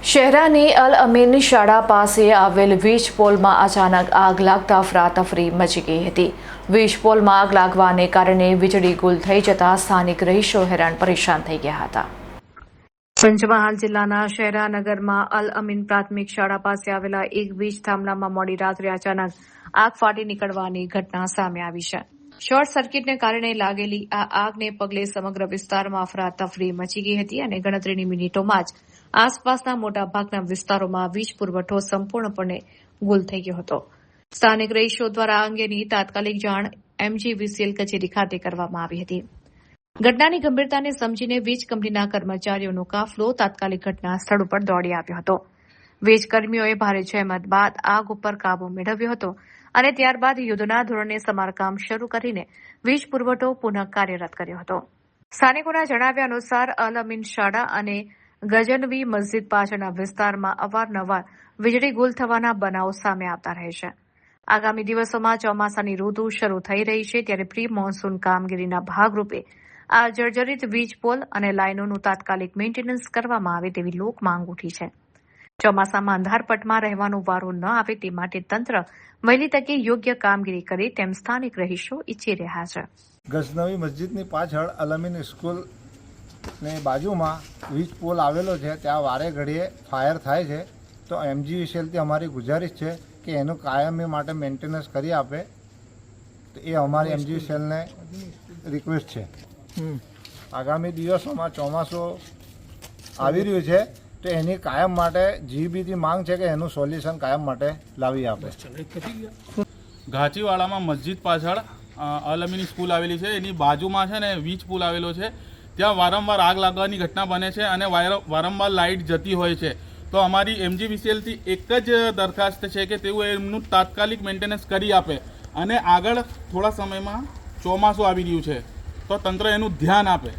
શહેરાની અલ અમીન શાળા પાસે આવેલ વીજ પોલમાં અચાનક આગ લાગતા અફરાતફરી મચી ગઈ હતી। વીજ પોલમાં આગ લાગવાને કારણે વીજળી ગુલ થઈ જતા સ્થાનિક રહીશો હેરાન પરેશાન થઈ ગયા હતા। પંચમહાલ જિલ્લાના શહેરાનગરમાં અલ અમીન પ્રાથમિક શાળા પાસે આવેલા એક વીજ થાંભલામાં મોડી રાત્રે અચાનક આગ ફાટી નીકળવાની ઘટના સામે આવી છે। શોર્ટ સર્કિટને કારણે લાગેલી આ આગને પગલે સમગ્ર વિસ્તારમાં અફરાતફરી મચી ગઈ હતી અને ગણતરીની મિનિટોમાં જ આસપાસના મોટાભાગના વિસ્તારોમાં વીજ પુરવઠો સંપૂર્ણપણે ગુલ થઈ ગયો હતો। સ્થાનિક રહીશો દ્વારા આ અંગેની તાત્કાલિક જાણ MGVCL કચેરી ખાતે કરવામાં આવી હતી। ઘટનાની ગંભીરતાને સમજીને વીજ કંપનીના કર્મચારીઓનો કાફલો તાત્કાલિક ઘટના સ્થળ ઉપર દોડી આવ્યો હતો। વીજ કર્મીઓએ ભારે જહેમત બાદ આગ ઉપર કાબુ મેળવ્યો હતો અને ત્યારબાદ યુદ્ધના ધોરણે સમારકામ શરૂ કરીને વીજ પુરવઠો પુનઃ કાર્યરત કર્યો હતો। સ્થાનિકોના જણાવ્યા અનુસાર અલ અમીન શાળા અને ગજનવી મસ્જિદ પાછળના વિસ્તારમાં અવારનવાર વીજળી ગુલ થવાના બનાવો સામે આવતા રહે છે। આગામી દિવસોમાં ચોમાસાની ઋતુ શરૂ થઈ રહી છે ત્યારે પ્રી મોન્સૂન કામગીરીના ભાગરૂપે આ જર્જરિત વીજ પોલ અને લાઇનોનું તાત્કાલિક મેન્ટેનન્સ કરવામાં આવે તેવી લોક માંગ ઉઠી છે। ચોમાસામાં અંધારપટમાં રહેવાનો વારો ન આવે તે માટે તંત્ર વહેલી તકે યોગ્ય કામગીરી કરે તેમ સ્થાનિક રહીશો ઈચ્છી રહ્યા છે। ગજનવી મસ્જિદની પાછળ અલ અમીન સ્કૂલ ને બાજુમાં વીજ પોલ આવેલો છે, ત્યાં વારે ઘડીએ ફાયર થાય છે। તો MGVCLથી અમારી ગુજારિશ છે કે એનું કાયમી માટે મેન્ટેનન્સ કરી આપે, તો એ અમારી MGVCLને રિક્વેસ્ટ છે। આગામી દિવસોમાં ચોમાસું આવી રહ્યું છે તો એની કાયમ માટે GBથી માંગ છે કે એનું સોલ્યુશન કાયમ માટે લાવી આપે। ઘાંચીવાડામાં મસ્જિદ પાછળ અલ અમીન સ્કૂલ આવેલી છે, એની બાજુમાં છે ને વીજ પુલ આવેલો છે। ત્યાં વારંવાર આગ લાગવાની ઘટના બને છે અને વારંવાર લાઇટ જતી હોય છે। તો અમારી MGVCLથી એક જ દરખાસ્ત છે કે તેઓ એમનું તાત્કાલિક મેન્ટેનન્સ કરી આપે અને આગળ થોડા સમયમાં ચોમાસું આવી રહ્યું છે તો તંત્ર એનું ધ્યાન આપે।